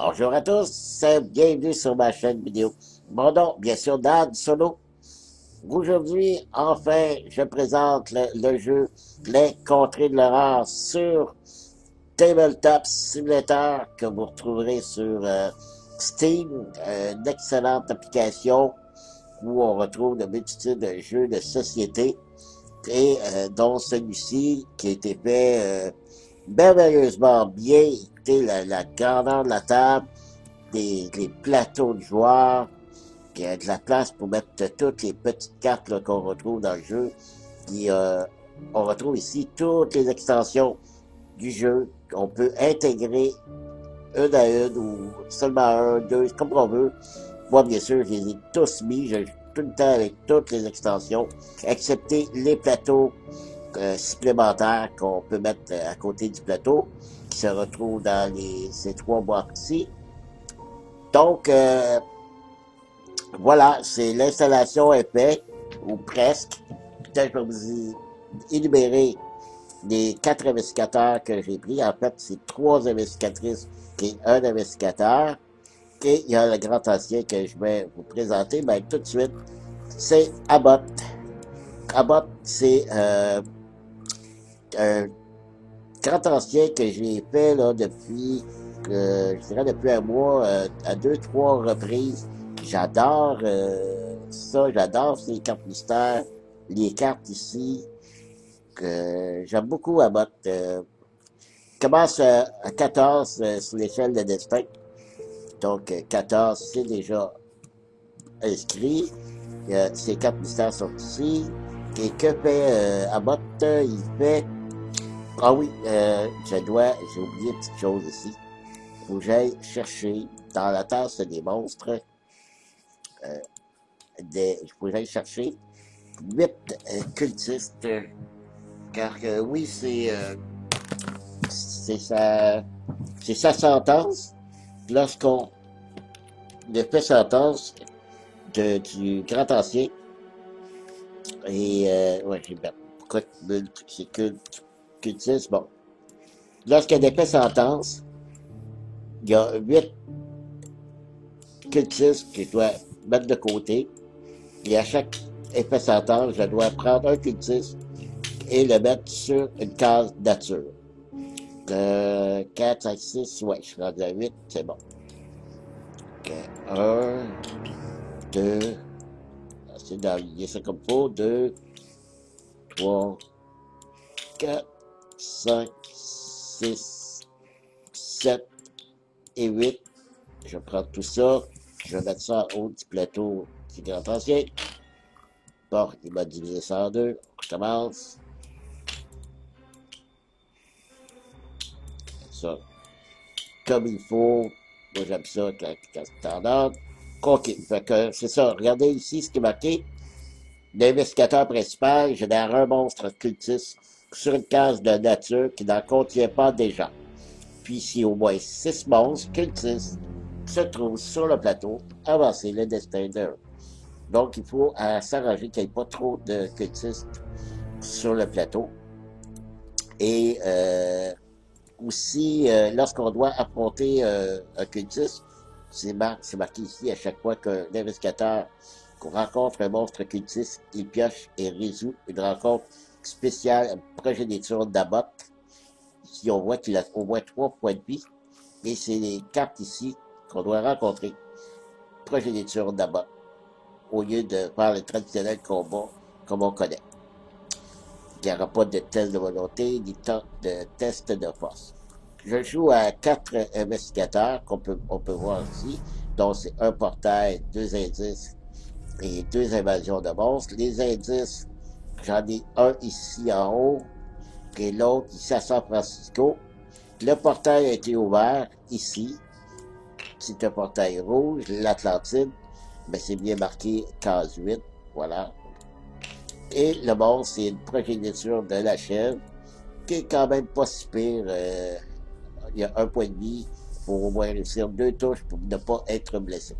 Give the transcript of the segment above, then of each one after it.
Bonjour à tous, bienvenue sur ma chaîne vidéo. Mon nom, bien sûr, Dan Solo. Aujourd'hui, enfin, je présente le jeu Les Contrées de l'horreur sur Tabletop Simulator que vous retrouverez sur Steam, une excellente application où on retrouve de multitudes de jeux de société et dont celui-ci qui a été fait merveilleusement bien. Écoutez, la grandeur de la table, les plateaux de joueurs, il y a de la place pour mettre toutes les petites cartes qu'on retrouve dans le jeu. Puis, on retrouve ici toutes les extensions du jeu qu'on peut intégrer une à une ou seulement un, deux, comme on veut. Moi, bien sûr, je les ai tous mis. Je joue tout le temps avec toutes les extensions, excepté les plateaux supplémentaires qu'on peut mettre à côté du plateau, qui se retrouvent dans ces trois boîtes ici. Donc, voilà, c'est l'installation est faite, ou presque. Peut-être que je vais vous énumérer les 4 investigateurs que j'ai pris. En fait, c'est 3 investigatrices et un investigateur. Et il y a le grand ancien que je vais vous présenter. Ben, tout de suite, c'est Abbott. Abbott, c'est un grand ancien que j'ai fait là, depuis, je dirais depuis un mois, à 2, 3 reprises. J'adore ça, j'adore ces cartes mystères, les cartes ici, que j'aime beaucoup Abbott. Commence à 14 sur l'échelle de destin. Donc 14, c'est déjà inscrit. Ces cartes mystères sont ici. Et que fait Abbott? Il fait... Ah oui, j'ai oublié une petite chose ici. Faut que j'aille chercher dans la tasse des monstres. Je pourrais chercher 8 cultistes, car oui, c'est sa sentence. Lorsqu'on le fait sentence du grand ancien, et ouais, j'ai bien, pourquoi c'est cultiste, bon. Lorsqu'il a fait sentence, il y a 8 cultistes que je dois mettre de côté. Et à chaque effet sentence, je dois prendre un cultiste et le mettre sur une case nature. 4, 5, 6, ouais, je suis rendu à 8, c'est bon. 1, 2, c'est d'aligner ça comme il faut. 2, 3, 4, 5, 6, 7 et 8. Je prends tout ça. Je vais mettre ça en haut du plateau du grand ancien. Bon, il m'a divisé ça en deux. On recommence. Ça. Comme il faut. Moi, j'aime ça quand c'est en ordre. OK. Fait que c'est ça. Regardez ici ce qui est marqué. L'investigateur principal génère un monstre cultiste sur une case de nature qui n'en contient pas déjà. Puis si au moins 6 monstres cultistes se trouvent sur le plateau, avancez le destin d'un. Donc il faut s'arranger qu'il n'y ait pas trop de cultistes sur le plateau. Et aussi, lorsqu'on doit affronter un cultiste, c'est marqué ici à chaque fois qu'un investigateur qu'on rencontre un monstre cultiste, il pioche et résout une rencontre spéciale, une progéniture d'Abbott. Ici, on voit qu'il a au moins 3 points de vie. Et c'est les cartes ici qu'on doit rencontrer. Progéniture d'Abbott. Au lieu de faire le traditionnel combat comme on connaît. Il n'y aura pas de test de volonté, ni de test de force. Je joue à 4 investigateurs on peut voir ici. Donc c'est un portail, 2 indices et 2 invasions de monstres. Les indices, j'en ai un ici en haut et l'autre ici à San Francisco. Le portail a été ouvert ici. C'est un portail rouge, l'Atlantide. Mais c'est bien marqué case 8. Voilà. Et le monstre, c'est une progéniture de la chèvre qui est quand même pas si pire. Il y a un point de vie pour au moins réussir 2 touches pour ne pas être blessé.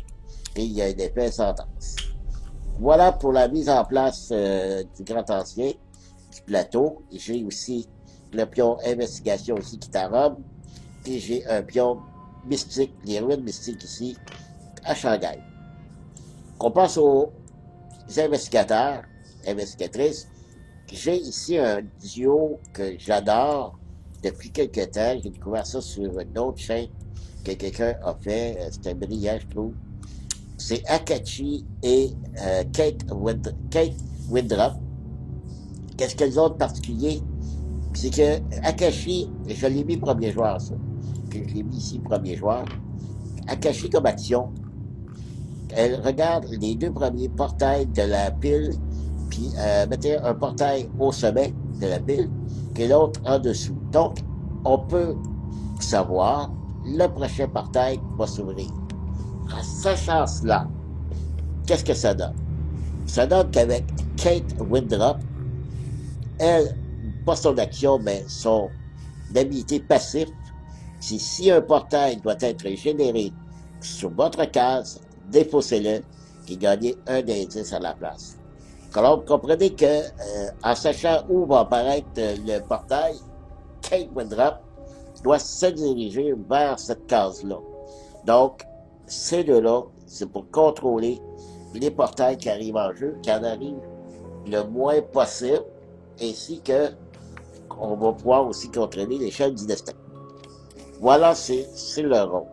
Et il y a un effet sentence. Voilà pour la mise en place du grand ancien, du plateau. J'ai aussi le pion investigation aussi qui t'arrobe. Et j'ai un pion mystiques, les ruines mystiques ici, à Shanghai. On passe aux investigateurs, investigatrices. J'ai ici un duo que j'adore depuis quelques temps. J'ai découvert ça sur une autre chaîne que quelqu'un a fait. C'était brillant, je trouve. C'est Akachi et Kate Windrop. Qu'est-ce qu'elles ont de particulier? C'est que Akashi, je l'ai mis premier joueur, ça. Je l'ai mis ici premier joueur. Akashi comme action, elle regarde les deux premiers portails de la pile, puis mettez un portail au sommet de la pile, et l'autre en dessous. Donc, on peut savoir le prochain portail qui va s'ouvrir. En sachant cela, qu'est-ce que ça donne? Ça donne qu'avec Kate Windrop, elle, pas son action, mais son habilité passive, c'est si un portail doit être généré sur votre case, défaussez-le et gagnez un indice à la place. Alors, vous comprenez que, en sachant où va apparaître le portail, Kate Windrop doit se diriger vers cette case-là. Donc, ces deux-là, c'est pour contrôler les portails qui arrivent en jeu, qui en arrivent le moins possible, ainsi que on va pouvoir aussi contrôler l'échelle du destin. Voilà, c'est le rôle.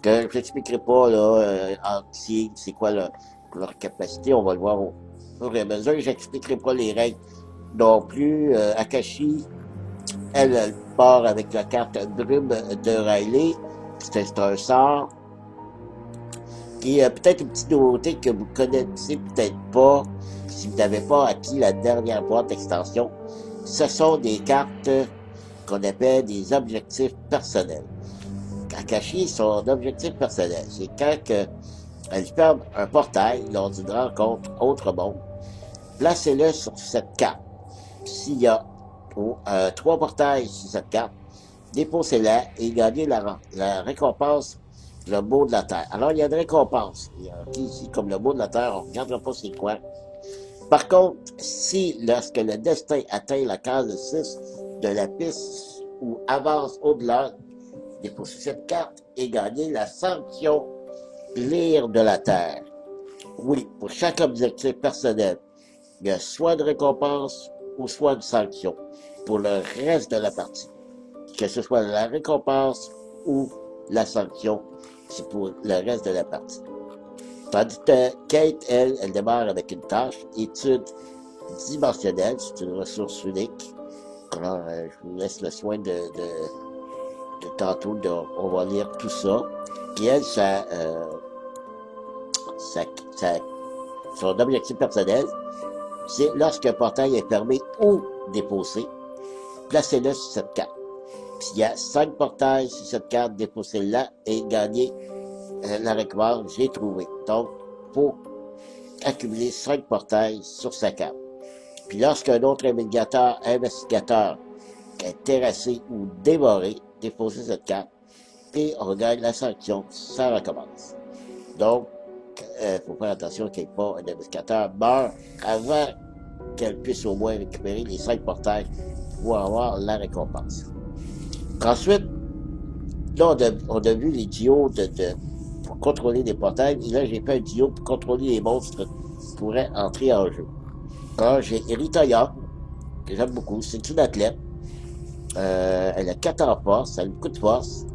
Que je n'expliquerai pas là, entier, c'est quoi leur capacité, on va le voir au fur et à mesure. J'expliquerai pas les règles non plus. Akashi, elle part avec la carte Brume de Riley. C'est un sort. Et peut-être une petite nouveauté que vous connaissez peut-être pas, si vous n'avez pas acquis la dernière boîte d'extension. Ce sont des cartes qu'on appelle des objectifs personnels. Akashi, son objectif personnel, c'est quand elle ferme un portail lors d'une rencontre autre monde, placez-le sur cette carte. S'il y a 3 portails sur cette carte, déposez-la et gagnez la récompense, le mot de la Terre. Alors, il y a une récompense. Il y a ici, comme le mot de la Terre, on ne regardera pas c'est quoi. Par contre, si, lorsque le destin atteint la case 6 de la piste ou avance au-delà, déposez cette carte et gagnez la sanction Lire de la Terre. Oui, pour chaque objectif personnel, il y a soit une récompense ou soit une sanction pour le reste de la partie. Que ce soit la récompense ou la sanction, c'est pour le reste de la partie. Tandis que Kate, elle démarre avec une tâche, étude dimensionnelle, c'est une ressource unique. Alors, je vous laisse le soin de tantôt, on va lire tout ça. Puis elle, son objectif personnel, c'est lorsqu'un portail est fermé ou déposé, placez-le sur cette carte. Puis il y a 5 portails sur cette carte, déposez-la et gagnez la récompense, j'ai trouvé. Donc, pour accumuler 5 portails sur sa carte. Puis lorsqu'un autre investigateur est terrassé ou dévoré, déposez cette carte et on gagne la sanction, ça recommence. Donc, faut faire attention qu'il n'y ait pas un investigateur meurt avant qu'elle puisse au moins récupérer les 5 portails pour avoir la récompense. Ensuite, là, on a vu les duos pour contrôler des portails, et là, j'ai fait un duo pour contrôler les monstres qui pourraient entrer en jeu. Alors, j'ai Rita Young, que j'aime beaucoup, c'est une athlète. Elle a 4 en force, elle a beaucoup de force,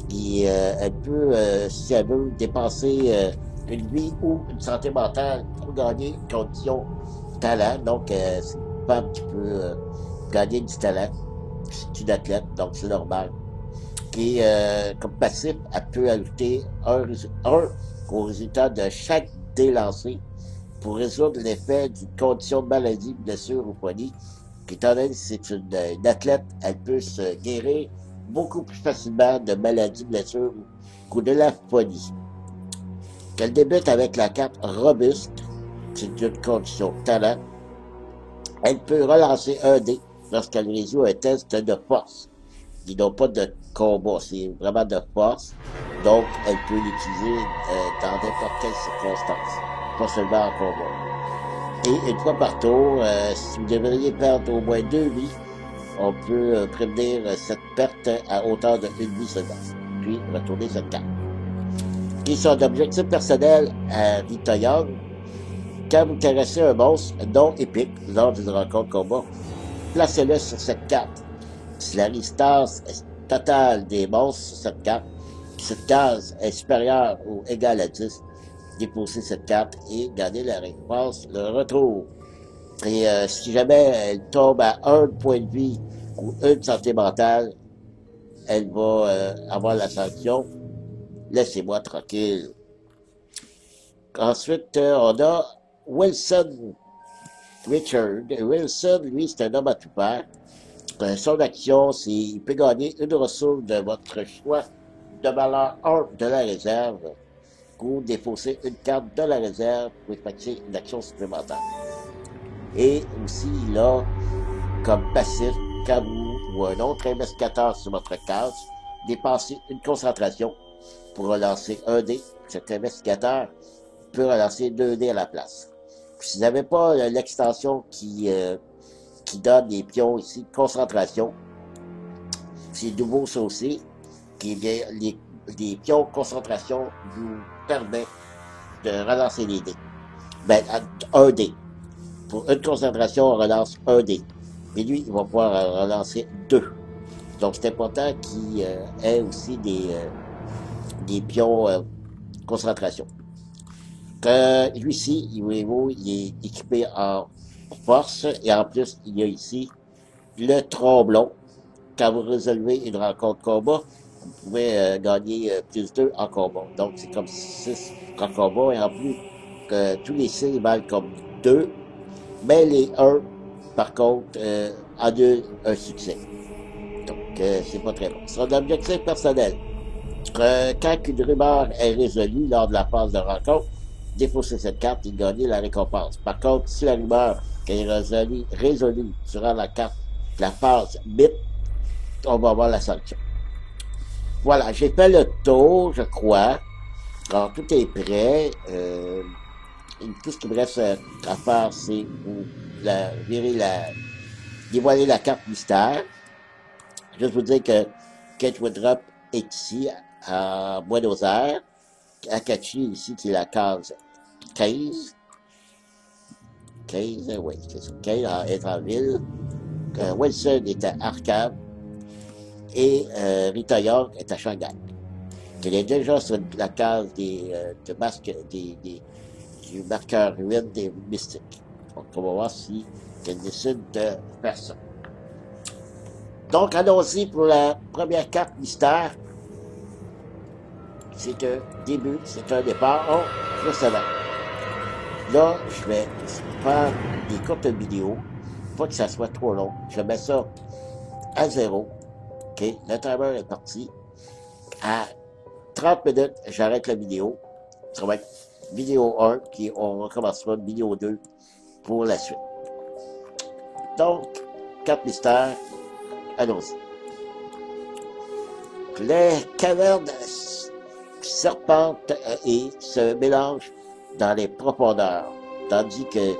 et elle peut, si elle veut, dépenser une vie ou une santé mentale pour gagner une condition talent. Donc, c'est une femme qui peut gagner du talent. C'est une athlète, donc c'est normal. Et comme passif, elle peut ajouter un au résultat de chaque dé lancé pour résoudre l'effet d'une condition de maladie, blessure ou folie. Étant donné que c'est une athlète, elle peut se guérir beaucoup plus facilement de maladies, blessures ou de la folie. Qu'elle débute avec la carte robuste, c'est une condition talent. Elle peut relancer un dé lorsqu'elle résout un test de force. Ils n'ont pas de combat, c'est vraiment de force. Donc, elle peut l'utiliser dans n'importe quelle circonstance, pas seulement en combat. Et une fois par tour, si vous devriez perdre au moins 2 vies, on peut prévenir cette perte à hauteur de 1 vie seulement. puis retourner cette carte. Et son objectif personnel à Rita Young, quand vous caressez un monstre non épique lors d'une rencontre combat, placez-le sur cette carte. Si la résistance totale des monstres sur cette case est supérieure ou égale à 10, déposez cette carte et gagnez la récompense, le retour. Et si jamais elle tombe à 1 point de vie ou 1 santé mentale, elle va avoir la sanction. Laissez-moi tranquille. Ensuite, on a Wilson Richard. Wilson, lui, c'est un homme à tout faire. Son action, c'est qu'il peut gagner une ressource de votre choix de valeur 1 de la réserve ou défausser une carte de la réserve pour effectuer une action supplémentaire. Et aussi, il a comme passif, quand vous ou un autre investigateur sur votre case dépensez une concentration pour relancer un dé. Cet investigateur peut relancer 2 dés à la place. Puis, si vous n'avez pas l'extension qui donne des pions ici, concentration, c'est nouveau ça aussi, qui vient, les pions concentration vous permettent de relancer les dés. Ben, un dé. Pour une concentration, on relance un dé. Mais lui, il va pouvoir relancer 2. Donc, c'est important qu'il ait aussi des pions concentration. Lui-ci, il est équipé en force et en plus, il y a ici le tromblon. Quand vous résolvez une rencontre combat, vous pouvez gagner plus 2 en combat. Donc, c'est comme 6 en combat et en plus, tous les 6 valent comme 2. Mais les 1, par contre, en eu un succès. Donc, c'est pas très bon. Son objectif personnel. Quand une rumeur est résolue lors de la phase de rencontre, défausser cette carte et gagner la récompense. Par contre, si la rumeur est résolue durant la phase mythe, on va avoir la sanction. Voilà, j'ai fait le tour, je crois. Alors, tout est prêt. Tout ce qui me reste à faire, c'est vous dévoiler la carte mystère. Juste vous dire que Kate Woodruff est ici, à Buenos Aires. Akachi, ici, qui est la case 15. 15, oui, c'est ça. 15 est en ville. Wilson est à Arkham. Et Rita Young est à Shanghai. Elle est déjà sur la case du marqueur ruine des mystiques. Donc, on va voir si elle décide de faire ça. Donc, allons-y pour la première carte mystère. C'est un début, c'est un départ. Oh, je savais. Là, je vais faire des courtes vidéos. Pas que ça soit trop long. Je mets ça à 0. OK, le timer est parti. À 30 minutes, j'arrête la vidéo. Ça va être vidéo 1, puis on recommencera vidéo 2 pour la suite. Donc, 4 mystères, allons-y. Les cavernes serpentent et se mélangent dans les profondeurs, tandis que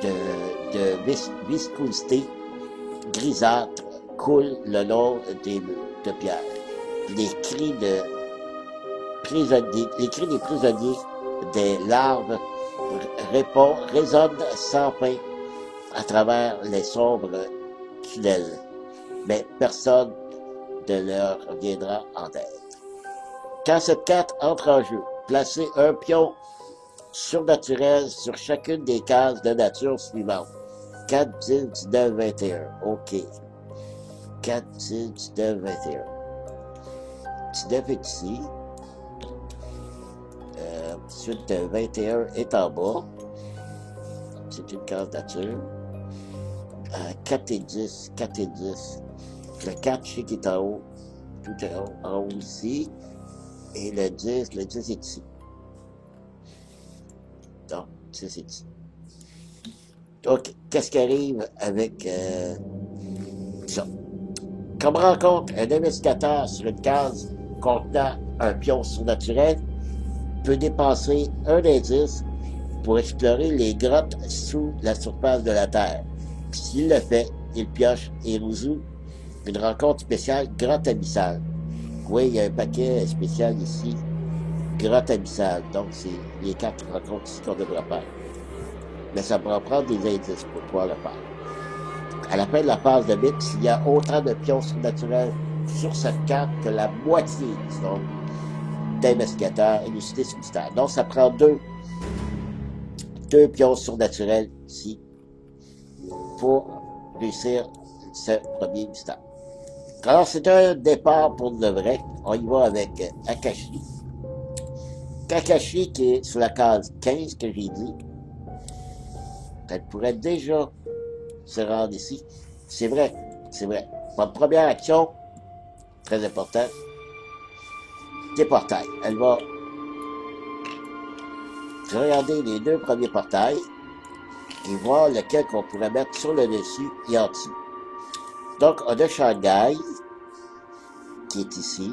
de viscosité grisâtre coule le long des murs de pierre. Les cris des prisonniers, des larves résonnent sans fin à travers les sombres tunnels, mais personne ne leur viendra en aide. Quand cette carte entre en jeu, placez un pion surnaturel sur chacune des cases de nature suivantes. 4, 10, 19, 21. OK. 4, 10, 19, 21. 19 est ici. Ensuite, 21 est en bas. C'est une case nature. 4 et 10, 4 et 10. Le 4, je sais qu'il est en haut. Tout est en haut ici. Et le 10 est ici. Donc, 10 est ici. Donc, qu'est-ce qui arrive avec ça? Comme rencontre un investigateur sur une case contenant un pion surnaturel, peut dépenser un indice pour explorer les grottes sous la surface de la Terre. Puis s'il le fait, il pioche et résout une rencontre spéciale grotte abyssale. Oui, il y a un paquet spécial ici. Grotte abyssale. Donc, c'est les 4 rencontres ici qu'on devra faire. Mais ça pourra prendre des indices pour pouvoir le faire. À la fin de la phase de mix, il y a autant de pions surnaturels sur cette carte que la moitié, disons, d'investigateurs élucidés ce mystère. Donc, ça prend deux pions surnaturels ici pour réussir ce premier mystère. Alors, c'est un départ pour de vrai. On y va avec Akashi. Kakashi, qui est sur la case 15 que j'ai dit, elle pourrait déjà se rendre ici. C'est vrai, c'est vrai. Ma première action, très importante, des portails. Elle va regarder les 2 premiers portails et voir lequel qu'on pourrait mettre sur le dessus et en dessous. Donc, on a Shanghai, qui est ici.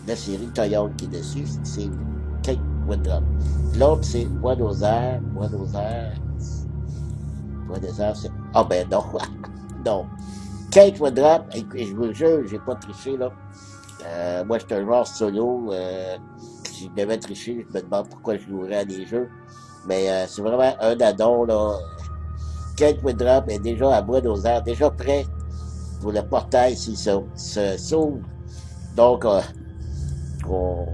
Là, c'est Ritoyon qui est dessus. C'est Kate Windrop. L'autre, c'est Buenos Aires. C'est... Ah ben non. Non. Kate Windrop, et je vous le jure, j'ai pas triché, là. Moi, je suis un joueur solo. Si je devais tricher, je me demande pourquoi je jouerais à des jeux. Mais c'est vraiment un addon, là. Kate Windrop est déjà à Buenos Aires, déjà prêt pour le portail s'il s'ouvre. Donc, on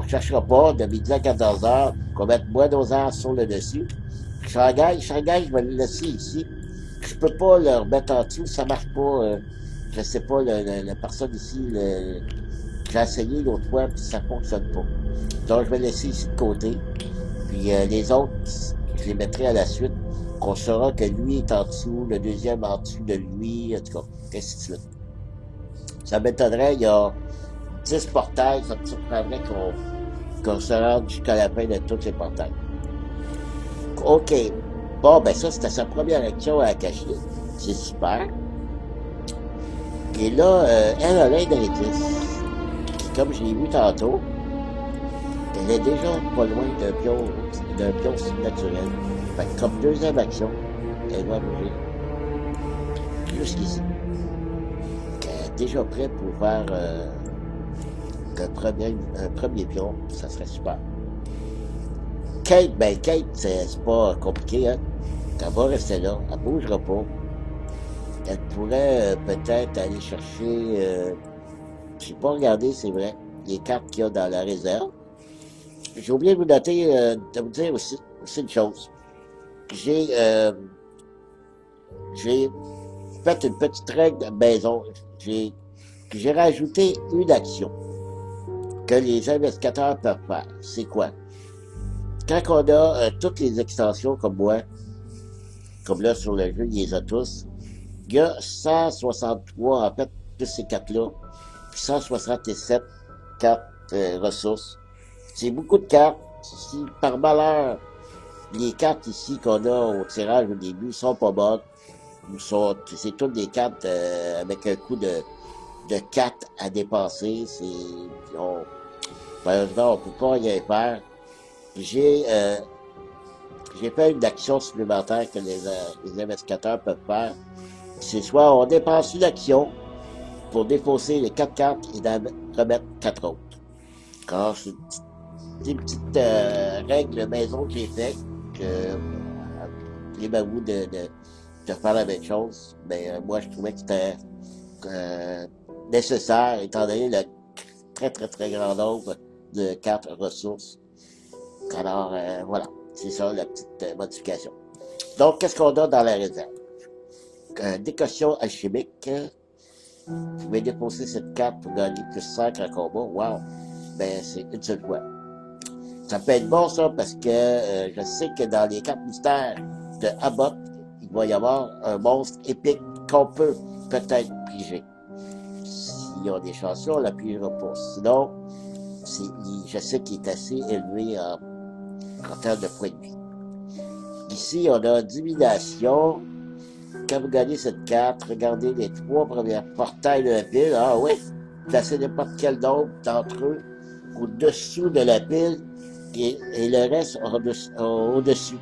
cherchera pas de midi à 14 heures, qu'on mette Buenos Aires sur le dessus. Shanghai, je vais le laisser ici. Je peux pas le remettre en dessous, ça marche pas. Je sais pas, la personne ici, j'ai essayé l'autre fois, puis ça fonctionne pas. Donc, je vais le laisser ici de côté. Puis les autres, je les mettrai à la suite. Qu'on saura que lui est en dessous, le deuxième en dessous de lui, en tout cas, ainsi de suite. Ça m'étonnerait, il y a 10 portails, ça me surprendrait qu'on se rende jusqu'à la fin de tous les portails. OK. Bon, ben ça, c'était sa première action à cacher. C'est super. Et là, elle a l'aide d'indice. Comme je l'ai vu tantôt, elle est déjà pas loin d'un pion naturel. Fait que comme deuxième action, elle va bouger jusqu'ici. Elle est déjà prête pour faire un premier pion, ça serait super. Kate, c'est pas compliqué, hein. Elle va rester là, elle bougera pas. Elle pourrait peut-être aller chercher, j'ai pas regardé, c'est vrai, les cartes qu'il y a dans la réserve. J'ai oublié de vous noter, de vous dire aussi une chose. J'ai fait une petite règle de maison. J'ai rajouté une action que les investigateurs peuvent faire. C'est quoi? Quand on a toutes les extensions comme moi, comme là sur le jeu, il les a tous, il y a 163, en fait, tous ces cartes-là, 167 cartes ressources. C'est beaucoup de cartes. Si par malheur, les cartes ici qu'on a au tirage au début sont pas bonnes, c'est toutes des cartes avec un coût de 4 à dépenser. Malheureusement, on peut pas rien faire. J'ai fait une action supplémentaire que les investigateurs peuvent faire. C'est soit on dépense une action pour défausser les 4 cartes et d'en remettre 4 autres. Quand c'est une petite règle maison que j'ai faite, que j'ai m'avoue de faire la même chose, mais moi je trouvais que c'était nécessaire, étant donné le très grand nombre de cartes ressources. Alors voilà, c'est ça la petite modification. Donc, qu'est-ce qu'on a dans la réserve? Décoction alchimique. Vous pouvez déposer cette carte pour gagner plus 5 en combat. Wow! Ben, c'est une seule fois. Ça peut être bon, ça, parce que je sais que dans les cartes mystères de Abbott, il va y avoir un monstre épique qu'on peut peut-être piger. S'il y a des chansons, on la pigera pas. Sinon, je sais qu'il est assez élevé en termes de points de vie. Ici, on a divination. Quand vous gagnez cette carte, regardez les 3 premiers portails de la pile. Ah oui, placez n'importe quel nombre d'entre eux au-dessous de la pile et le reste au-dessus.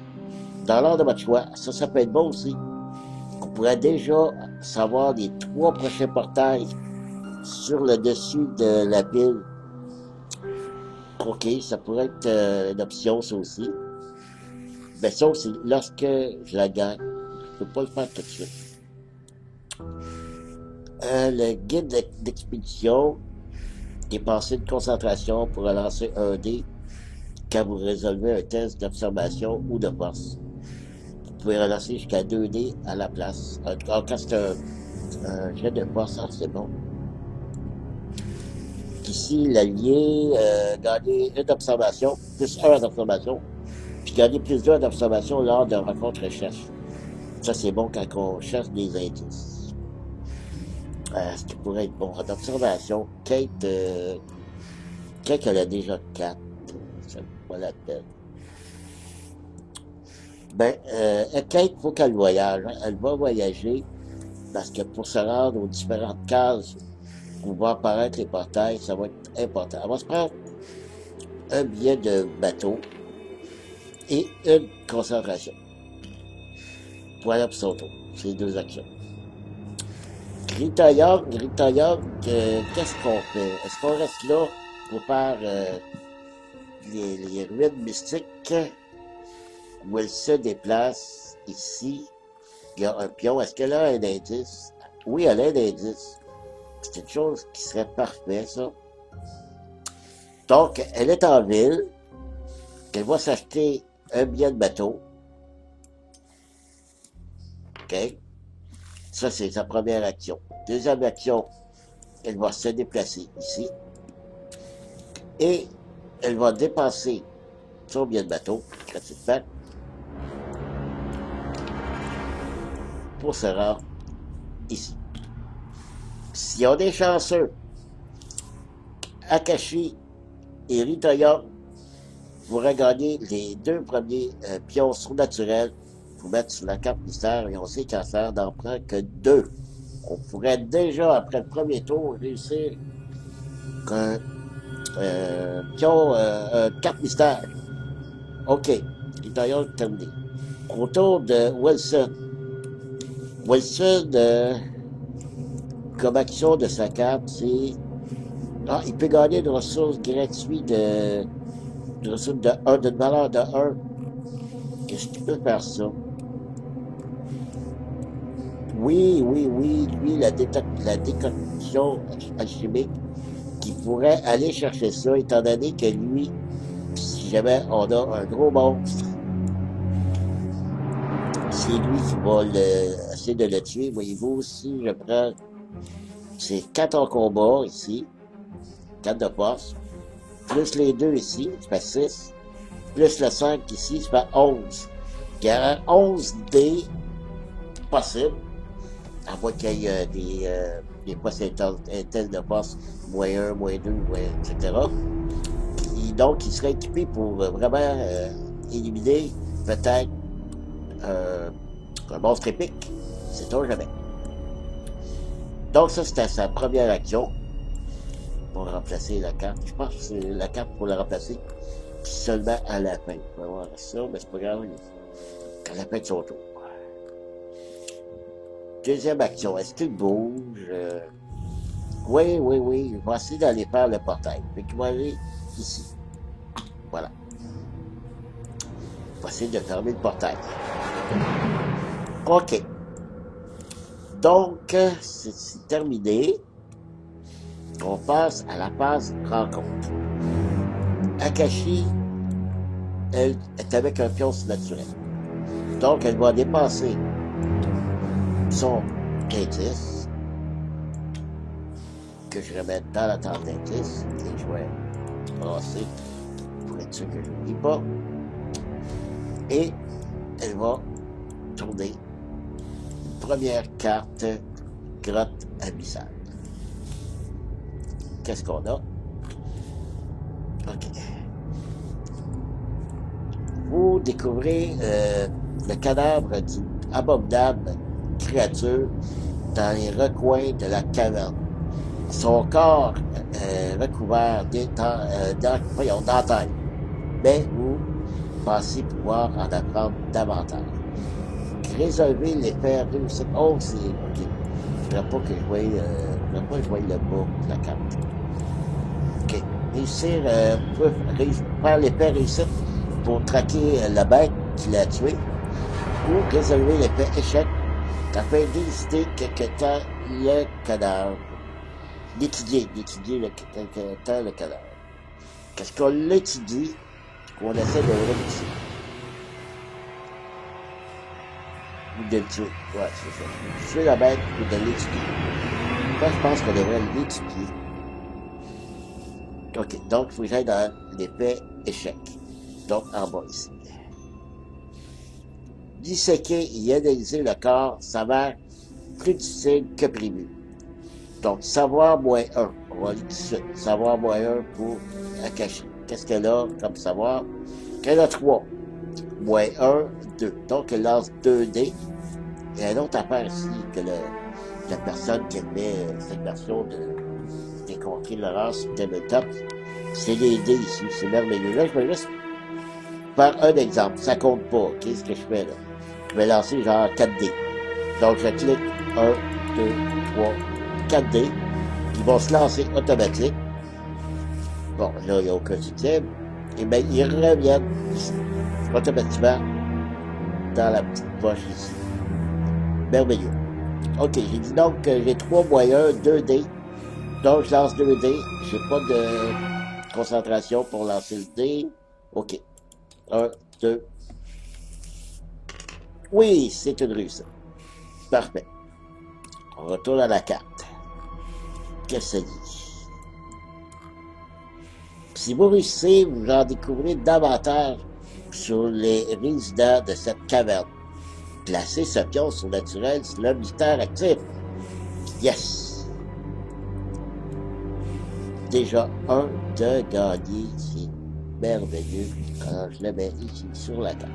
Dans l'ordre de votre choix. Ça peut être bon aussi. On pourrait déjà savoir les 3 prochains portails sur le dessus de la pile. OK, ça pourrait être une option, ça aussi. Mais ça aussi, lorsque je la gagne, je peux pas le faire tout de suite. Le guide d'expédition, dépensez une concentration pour relancer un dé quand vous résolvez un test d'observation ou de force. Vous pouvez relancer jusqu'à 2 dés à la place. En cas, c'est un jet de force, c'est bon. Ici, l'allié gagner une observation, plus 1 d'observation, puis gagner plus 2 d'observation lors de rencontres recherche. Ça, c'est bon quand on cherche des indices. Ce qui pourrait être bon. En observation, Kate, elle a déjà 4. Ça vaut pas la peine. Ben, Kate, il faut qu'elle voyage. Hein. Elle va voyager parce que pour se rendre aux différentes cases où vont apparaître les portails, ça va être important. Elle va se prendre un billet de bateau et une concentration. Voilà pour son tour. C'est 2 actions. Rita Young, qu'est-ce qu'on fait? Est-ce qu'on reste là pour faire les ruines mystiques où elle se déplace ici? Il y a un pion. Est-ce qu'elle a un indice? Oui, elle a un indice. C'est quelque chose qui serait parfait, ça. Donc, elle est en ville. Elle va s'acheter un billet de bateau. OK? Ça, c'est sa première action. Deuxième action, elle va se déplacer ici. Et elle va dépenser son billet de bateau, gratuitement, pour se rendre ici. Si on est chanceux, Akashi et Ritoya pourraient gagner les 2 premiers pions surnaturels pour mettre sur la carte mystère, et on sait qu'en faire n'en prend que 2. On pourrait déjà, après le premier tour, réussir qu'un pion, carte mystère. OK. Ritoya terminé. Au tour de Wilson. Wilson, comme action de sa carte, c'est... Ah, il peut gagner une ressource gratuite d'une valeur de 1. Qu'est-ce qu'il peut faire ça? Oui, lui, la déconnexion alchimique, qui pourrait aller chercher ça, étant donné que lui, si jamais on a un gros monstre, c'est lui qui va essayer de le tuer. Voyez-vous, aussi, je prends... C'est 4 en combat, ici. 4 de force. Plus les 2 ici, ça fait 6. Plus le 5 ici, ça fait 11. Il y a 11 dés possibles. À moins qu'il y ait des postes intels de force, -1, -2, etc. Et donc, il serait équipé pour vraiment éliminer peut-être un monstre épique. C'est-on jamais. Donc, ça, c'était sa première action pour remplacer la carte. Je pense que c'est la carte pour la remplacer seulement à la fin. On va voir ça, mais c'est pas grave. À la fin de son tour. Deuxième action, est-ce qu'il bouge? Oui. Je vais essayer d'aller faire le portail. Fait qu'il va aller ici. Voilà. Je vais essayer de fermer le portail. OK. Donc, c'est terminé. On passe à la phase rencontre. Akashi, elle est avec un pion surnaturel. Donc, elle va dépenser son indice, que je remets dans la tente d'indice, et je vais brasser pour être sûr que je n'oublie pas. Et elle va tourner une première carte grotte abyssale. Qu'est-ce qu'on a? OK. Vous découvrez le cadavre d'une abominable créature dans les recoins de la caverne. Son corps recouvert d'antennes. Mais vous pensez pouvoir en apprendre davantage. Résolvez l'effet réussite. Oh, c'est... OK. Je ne voudrais pas que je voie Moi, je vois le bas de la carte. OK. Réussir, faire l'épée réussite pour traquer la bête qui l'a tué, ou résolver l'épée échec afin d'élucider quelque temps le cadavre. D'étudier quelque temps le cadavre. Qu'est-ce qu'on l'étudie, qu'on essaie de le réussir? Ou de le tuer. Ouais, c'est ça. Tuer la bête ou de l'étudier. Moi, je pense qu'on devrait l'étudier. OK, donc, il faut que j'aille dans l'épée échec. Donc, en bas ici. Disséquer et analyser le corps s'avère plus difficile que prévu. Donc, savoir moins 1. On va aller tout de suite. Savoir moins 1 pour Akashi. Qu'est-ce qu'elle a comme savoir? Qu'elle a 3. Moins 1, 2. Donc, elle lance 2 dés. Et une autre affaire ici que la personne qui fait cette version de décontrer Laurence Tabletop, c'est les dés ici. C'est merveilleux. Là, je vais juste faire un exemple. Ça compte pas. Qu'est-ce que je fais là? Je vais lancer genre 4 dés. Donc, je clique 1, 2, 3, 4 dés. Ils vont se lancer automatiquement. Bon, là, il n'y a aucun succès. Et bien, ils reviennent automatiquement dans la petite poche ici. Merveilleux. OK, j'ai dit donc que j'ai 3 moyens, 2 dés. Donc, je lance 2 dés. J'ai pas de concentration pour lancer le dé. OK. 1, 2. Oui, c'est une réussite. Parfait. On retourne à la carte. Qu'est-ce que ça dit? Si vous réussissez, vous en découvrez davantage sur les résidents de cette caverne. Placez ce pion surnaturel sur le mystère actif. Yes! Déjà un de gagné, c'est merveilleux quand je le mets ici sur la carte.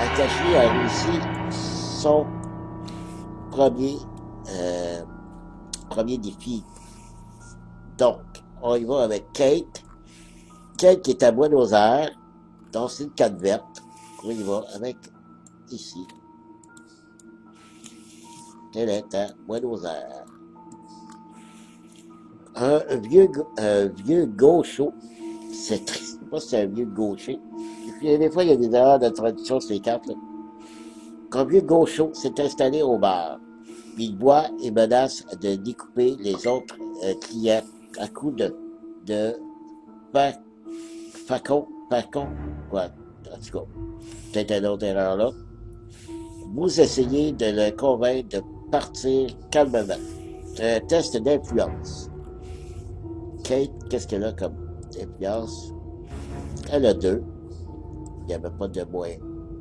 Akashi a réussi son premier défi. Donc, on y va avec Kate. Kate qui est à Buenos Aires. Donc, c'est une carte verte. On y va avec ici. Elle est à Buenos Aires. Un vieux gaucho. C'est triste. Je sais pas si c'est un vieux gaucher. Et puis, des fois, il y a des erreurs de traduction sur les cartes. Là. Un vieux gaucho s'est installé au bar. Il boit et menace de découper les autres clients à coups de facon, quoi, en tout cas, peut-être une autre erreur là. Vous essayez de le convaincre de partir calmement. C'est un test d'influence. Kate, qu'est-ce qu'elle a comme influence? Elle a 2. Il n'y avait pas de moyen.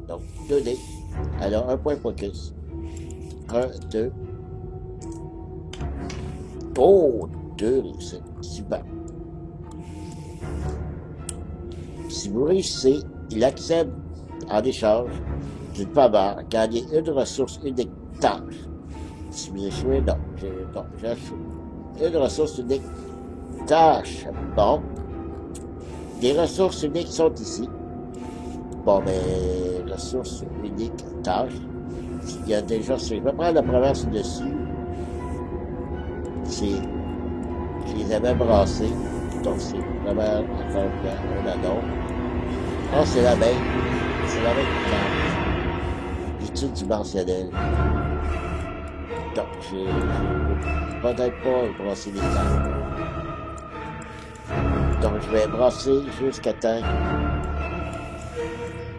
Donc, 2 dés. Elle a un point focus. 1, 2. Oh! 2 réussites. Super. Si vous réussissez, il accepte en échange d'une faveur gagner une ressource unique tâche. Si vous échouez, non. J'ai échoué. Une ressource unique tâche. Bon. Les ressources uniques sont ici. Bon, mais ressources uniques tâche. Il y a déjà, je vais prendre la première dessus. Je les avais brassés. Donc, c'est vraiment encore un addon. Ah, c'est la même. C'est la même carte. Étude dimensionnelle. Donc, j'ai peut-être pas brassé les cartes. Donc, je vais brasser jusqu'à temps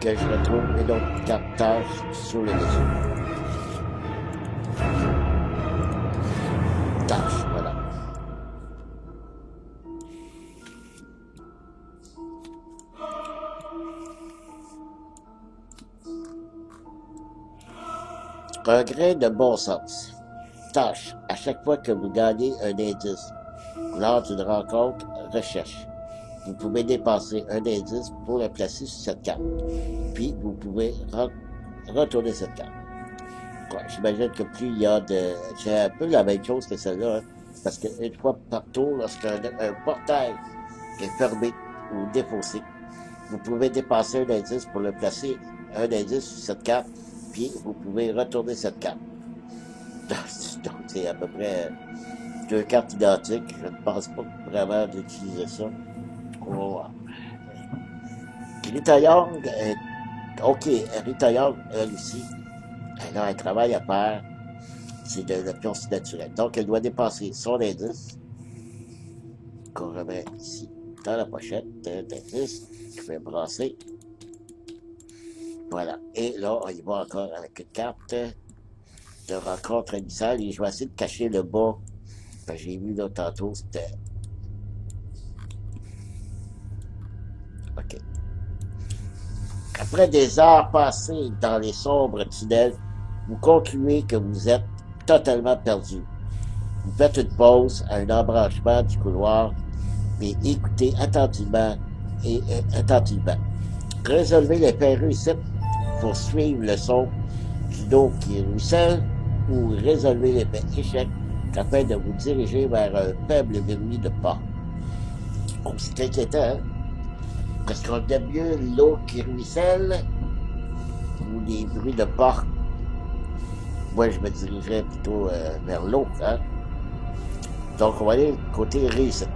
que je retrouve une autre carte tâche sur le dessus. Tâche, voilà. Un grain de bon sens. Tâche. À chaque fois que vous gagnez un indice lors d'une rencontre, recherche. Vous pouvez dépenser un indice pour le placer sur cette carte. Puis, vous pouvez retourner cette carte. Ouais, j'imagine que plus il y a de... C'est un peu la même chose que celle-là, hein, parce qu'une fois par tour, lorsqu'un portail est fermé ou défaussé, vous pouvez dépenser un indice pour le placer, un indice sur cette carte, puis vous pouvez retourner cette carte. Donc, c'est à peu près deux cartes identiques. Je ne pense pas vraiment d'utiliser ça. On va voir. Rita Young, ok, Rita Young, elle aussi, elle a un travail à faire. C'est de l'option naturelle. Donc, elle doit dépasser son indice, qu'on remet ici, dans la pochette d'indice. Je vais brasser. Voilà. Et là, on y va encore avec une carte de rencontre initiale. Et je vais essayer de cacher le bas. J'ai vu là tantôt, c'était... OK. Après des heures passées dans les sombres tunnels, vous concluez que vous êtes totalement perdu. Vous faites une pause à un embranchement du couloir, mais écoutez attentivement attentivement. Résolvez les périls ici pour suivre le son d'une eau qui ruisselle ou résolvez les échecs afin de vous diriger vers un faible bruit de pas. Oh, c'est inquiétant, hein? Est-ce qu'on aime mieux l'eau qui ruisselle ou les bruits de pas? Moi, je me dirigerais plutôt vers l'eau, hein? Donc, on va aller côté réussite.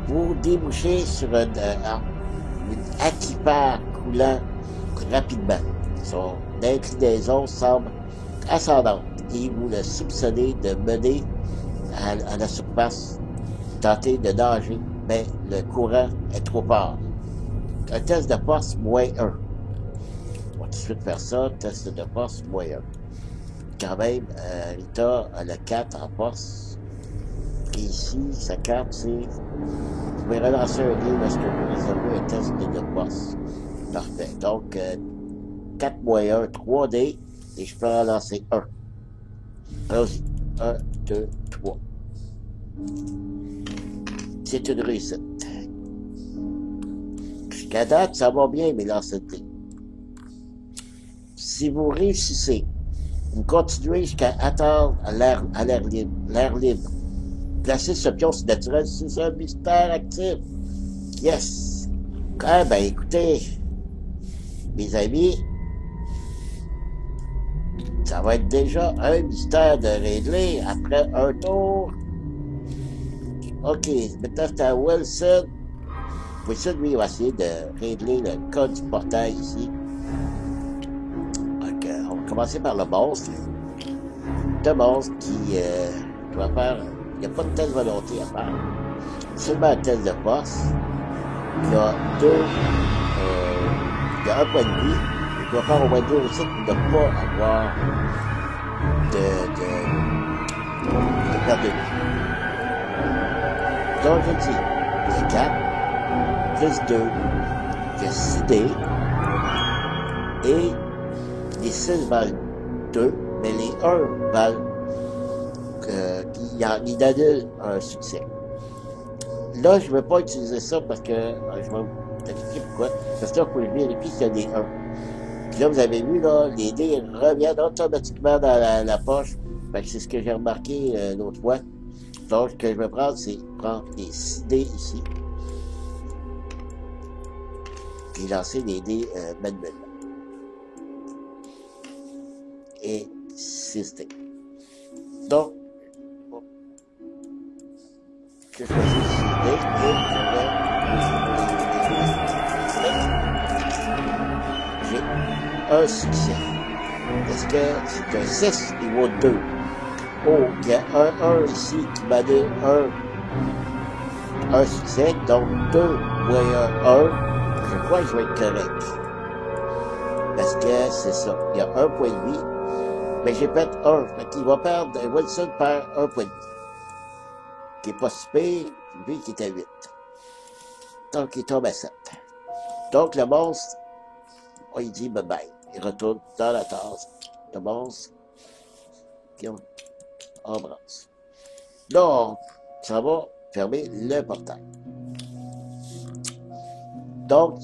Vous débouchez sur une aquipère coulant rapidement. Son inclinaison semble ascendante et vous le soupçonnez de mener à la surface, tenter de nager, mais le courant est trop fort. Un test de force -1. On va tout de suite faire ça, test de force -1. Quand même, Rita a le 4 en force. Et ici, sa carte, c'est... Vous pouvez relancer un livre lorsque vous résolvez un test de force. Parfait. Donc, 4 -1, 3D, et je peux en lancer 1. Allons-y. 1, 2, 3. C'est une réussite. Jusqu'à date, ça va bien, mes lancers de dés. Si vous réussissez, vous continuez jusqu'à attendre l'air libre. Placez ce pion naturel sous un mystère actif. Yes! Ah, ben écoutez, mes amis, ça va être déjà un mystère de régler après un tour. OK, maintenant c'est à Wilson. Wilson, lui, il va essayer de régler le code du portail ici. Donc, on va commencer par le monstre. Le monstre qui doit faire... Il n'y a pas de telle volonté à faire. Seulement un test de force. Il y a il y a un point de vie. Il doit faire au moins 2 aussi pour ne pas avoir de perte de vie. Donc, je dis, il y a 4, plus 2, il y a 6 dés, et les 6 valent 2, mais les 1 valent il annule un succès. Là, je ne vais pas utiliser ça parce que je vais vous expliquer pourquoi. Parce que là, il faut vérifier qu'il y a des 1. Puis là, vous avez vu, là, les dés reviennent automatiquement dans la poche. Fait que c'est ce que j'ai remarqué l'autre fois. Donc, ce que je vais prendre, c'est prendre les 6 dés ici. Puis lancer les dés manuellement. Et 6 dés. Donc, je choisis 6 dés et j'ai un succès. Est-ce que c'est un 6 niveau 2? Oh, il y a un 1 ici qui m'a donné un succès, donc 2 moyen 1. Je crois que je vais être correct. Parce que c'est ça. Il y a un point de vie. Mais j'ai fait 1. Fait qu'il va perdre, Wilson perd un point de vie. Qui n'est pas si pire, lui qui est à 8. Donc il tombe à 7. Donc le monstre, il dit bye bye. Il retourne dans la tasse. Le monstre qui embrasse. Donc, ça va fermer le portail. Donc,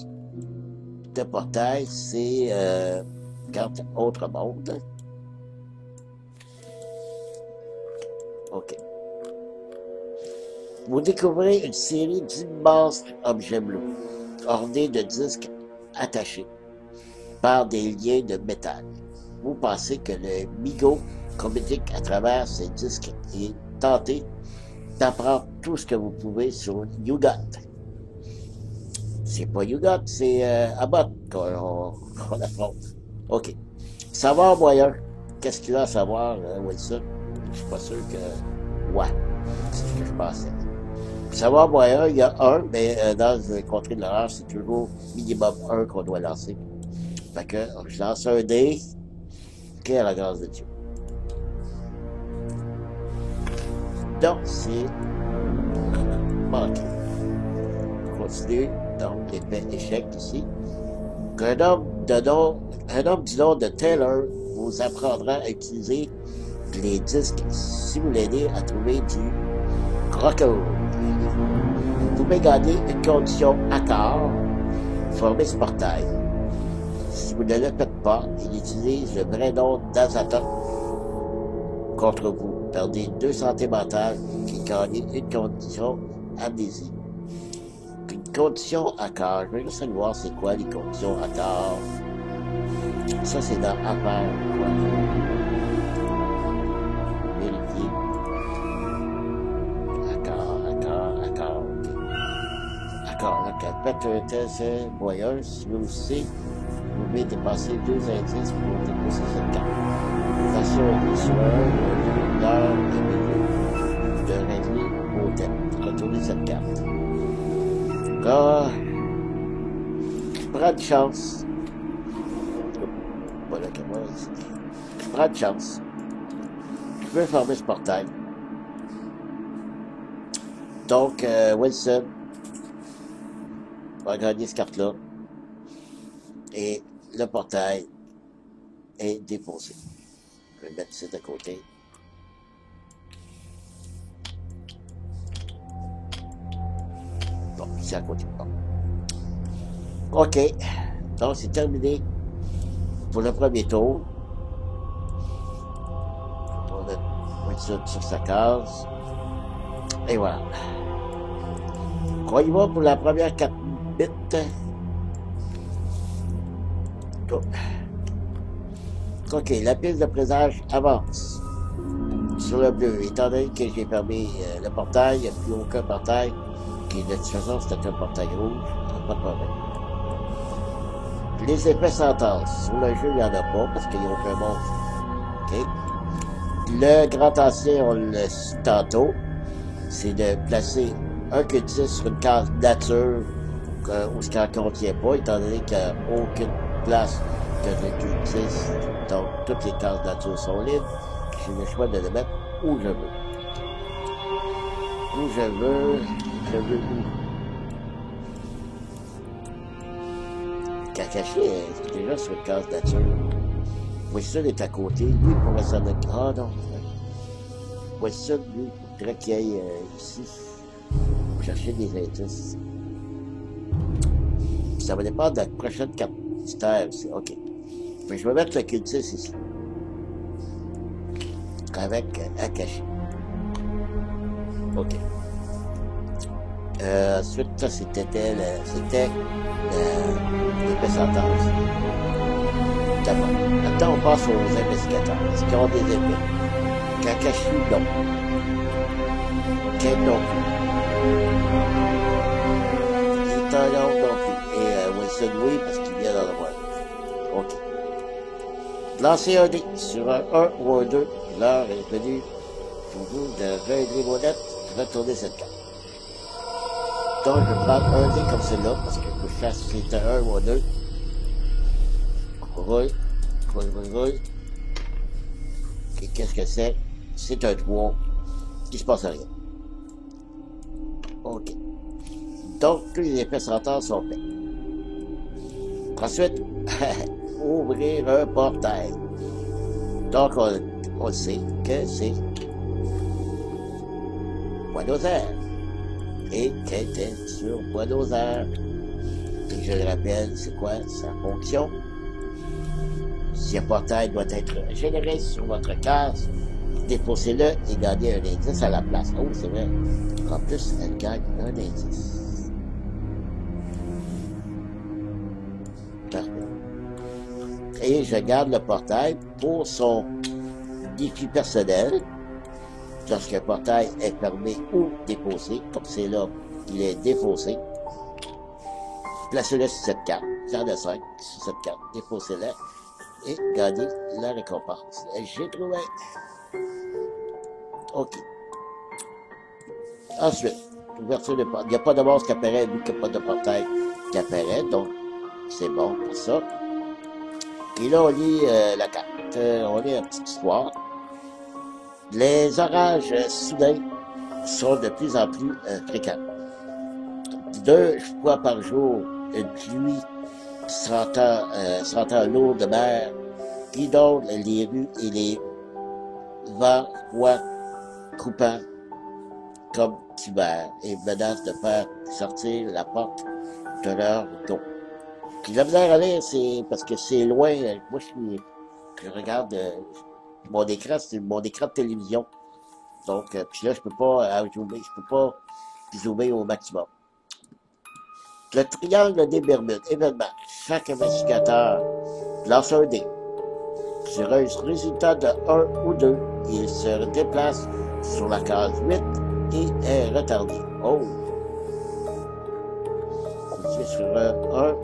le portail, c'est carte autre monde. OK. Vous découvrez une série d'immenses objets bleus, ornés de disques attachés par des liens de métal. vous pensez que le MIGO communique à travers ces disques et tentez d'apprendre tout ce que vous pouvez sur YouGot. C'est pas YouGot, c'est Abbott qu'on affronte. OK. Savoir moyen. Qu'est-ce qu'il a à savoir, Wilson? Je suis pas sûr que... Ouais, c'est ce que je pensais. Savoir moyen, il y a un, mais dans le contrée de l'horreur, c'est toujours minimum un qu'on doit lancer. Fait que je lance un dé. OK, à la grâce de Dieu. Donc, c'est manqué. On continue. Donc, l'effet échec ici. Un homme du nom de Taylor vous apprendra à utiliser les disques si vous l'aidez à trouver du rock'n'roll. Vous pouvez gagner une condition accord, former ce portail. Si vous ne le faites pas, il utilise le vrai nom d'Azatoth contre vous. Perdez 2 santé mentale et gagnez une condition amnésie. Une condition accord. Je vais juste aller voir c'est quoi les conditions accord. Ça, c'est dans affaires. Vérifier. Accord. Accord. Faites un test moyen. Si vous aussi, vous pouvez dépasser 2 indices pour déposer cette carte. Assurez-vous sur l'heure et milieu de régler vos dettes. Retournez cette carte. Ah, je prends une chance. Voilà que moi, je prends une chance. Je peux former ce portail. Donc, Wilson va gagner cette carte-là. Et le portail est déposé. Je vais mettre ça de côté. Bon, ici à côté. Bon. OK. Donc, c'est terminé pour le premier tour. On va mettre ça sur sa case. Et voilà. On y va pour la première 4 bits. OK, la piste de présage avance. Sur le bleu, étant donné que j'ai fermé le portail, il n'y a plus aucun portail. Qui de toute façon, c'était un portail rouge. Pas de problème. Les effets sentences. Sur le jeu, il n'y en a pas parce qu'il n'y a aucun monstre. OK. Le grand ancien, on le su tantôt, c'est de placer un Q10 sur une case nature où ce qu'il n'en contient pas, étant donné qu'il n'y a aucune place que le Q10. Donc, toutes les cases nature sont libres. J'ai le choix de le mettre où je veux. Où je veux où. Kakashi est déjà sur une case nature. Wilson est à côté. Lui, il pourrait s'en occuper. Ah non. Wilson, lui, il faudrait qu'il aille ici. Pour chercher des indices. Ça va dépendre de la prochaine carte mystère. OK. Mais je vais mettre le Q10 ici. Avec Akashi. OK. Ensuite, ça, c'était l'épée sentence. D'abord. Maintenant, on passe aux investigateurs. Est-ce qu'ils ont des épées? Kakashi, non. Ken, non plus. Italia, non plus. Et Wilson, oui, parce qu'il vient dans le monde. OK. Lancez un dé sur un 1 ou un 2. L'heure est venue pour vous de régler vos dettes, retourner cette carte. Donc, je vais prendre un dé comme celui-là, parce que je fasse si c'est un 1 ou un 2. Roule. Et qu'est-ce que c'est? C'est un 3. Il se passe rien. OK. Donc, tous les effets sentants sont faits. Ensuite, ouvrir un portail. Donc, on sait que c'est Buenos Aires. Et qu'elle était sur Buenos Aires. Et je le rappelle, c'est quoi sa fonction? Si un portail doit être généré sur votre case, déposez-le et gagnez un indice à la place. Oh, c'est vrai. En plus, elle gagne un indice. Parfait. et je garde le portail pour son défi personnel. Lorsqu'un portail est fermé ou défaussé, comme c'est là, il est défaussé. Placez-le sur cette carte, j'en ai 5 sur cette carte, défaussez-le et gagnez la récompense. J'ai trouvé. OK. Ensuite, ouverture de portail. Il n'y a pas de monstre qui apparaît vu qu'il n'y a pas de portail qui apparaît, donc c'est bon pour ça. Et là, on lit la carte. On lit une petite histoire. Les orages soudains sont de plus en plus fréquents. 2 fois par jour, une pluie qui s'entend l'eau de mer, inonde les rues et les vents froids coupants comme hiver et menace de faire sortir la porte de leur dos. Puis la misère à lire, c'est parce que c'est loin. Moi, je regarde mon écran, c'est mon écran de télévision. Donc, puis là, je peux pas zoomer au maximum. Le triangle des Bermudes, événement. Chaque investigateur lance un dé. Sur un résultat de 1 ou 2, il se déplace sur la case 8 et est retardé. Oh! C'est sur un 1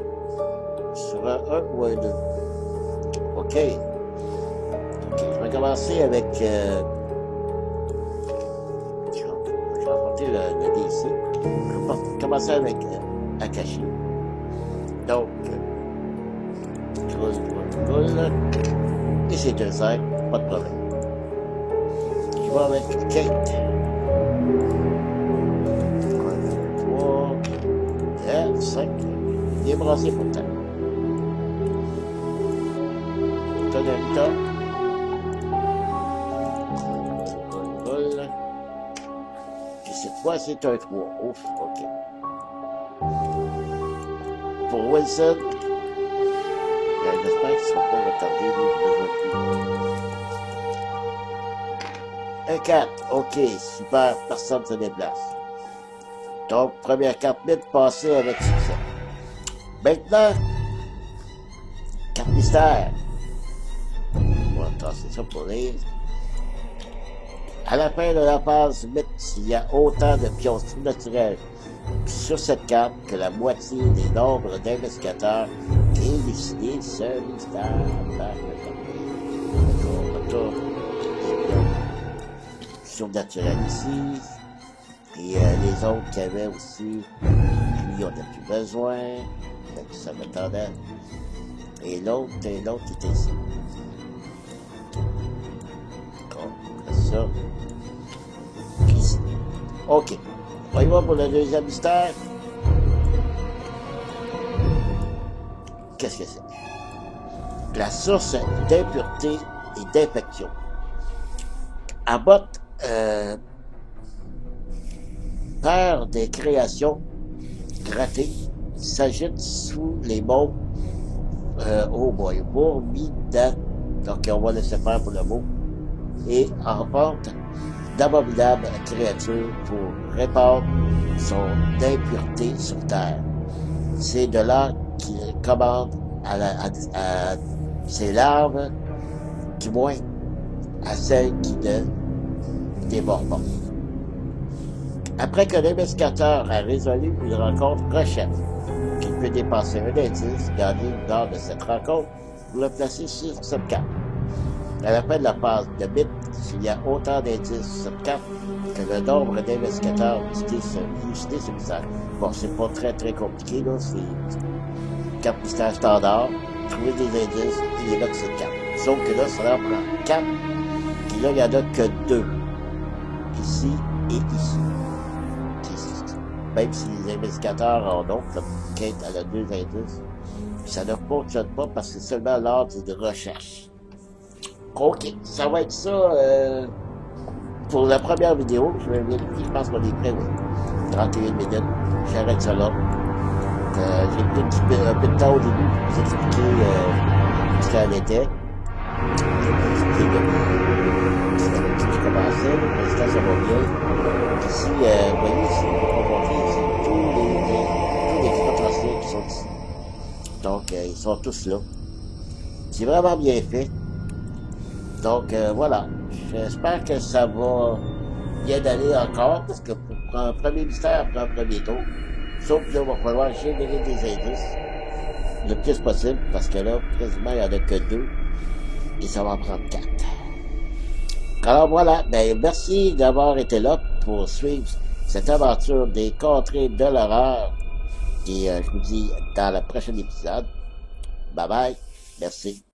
ou un 2. OK. Je vais commencer avec... je vais apporter le dé ici. Je vais commencer avec Akashi. Donc, je roule. Et c'est un 5, pas de problème. Je vais avec Kate. 3, 4, 5. Débrassé pour le temps. Tonalita. Et cette fois, c'est un 3. Ouf, OK. Pour Wilson, j'espère qu'ils ne seront pas retardés aujourd'hui. Un 4. OK, super. Personne ne se déplace. Donc, première carte mythe passée avec succès. Maintenant, carte mystère. On va tasser ça pour lire. À la fin de la phase mythe, il y a autant de pions surnaturels sur cette carte que la moitié des nombres d'investigateurs élucidés ce mystère. D'accord. Surnaturel ici. Et les autres qui avaient aussi, lui, on n'a plus besoin. Ça m'attendait. Et l'autre était ici. Comme ça. Ici. OK. On y va pour le deuxième mystère. Qu'est-ce que c'est? La source d'impureté et d'infection. Abbott perd des créations grattées, s'agite sous les mots oh boy, Bourmida, donc on va laisser faire pour le mot, et emporte d'abominables créatures pour répandre son impureté sur terre. C'est de là qu'il commande à ses larves, du moins à celles qui ne dévorent pas. Après que l'investigateur a résolu une rencontre prochaine, qu'il peut dépasser un indice, gagner lors de cette rencontre pour le placer sur cette carte. À la fin de la phase de mythe, s'il y a autant d'indices sur cette carte que le nombre d'investigateurs élucidés sur mystère. Bon, c'est pas très compliqué, là, c'est une carte mystère standard, trouver des indices et les mettre sur cette carte. Sauf que là, ça en prend 4, puis là, il n'y en a que 2. Ici et ici. Même si les investigateurs en ont, comme Kate, elle a 2 indices, ça ne fonctionne pas parce que c'est seulement l'ordre de recherche. OK, ça va être ça pour la première vidéo. Je vais vérifier, je pense qu'on est prêt, oui. 31 minutes, j'arrête ça là. J'ai pris un peu de temps au début pour vous expliquer ce qu'elle était. Je vais vous expliquer depuis que je commençais, pour l'instant ça va bien. Ici, vous voyez, ici, on va montrer ici tous les extraterrestres qui sont ici. Donc, ils sont tous là. C'est vraiment bien fait. Donc voilà. J'espère que ça va bien aller encore, parce que pour un premier mystère, pour un premier tour, sauf que là, il va falloir générer des indices le plus possible, parce que là, présentement, il n'y en a que deux, et ça va en prendre quatre. Alors voilà, ben merci d'avoir été là pour suivre cette aventure des contrées de l'horreur, et je vous dis dans le prochain épisode. Bye bye, merci.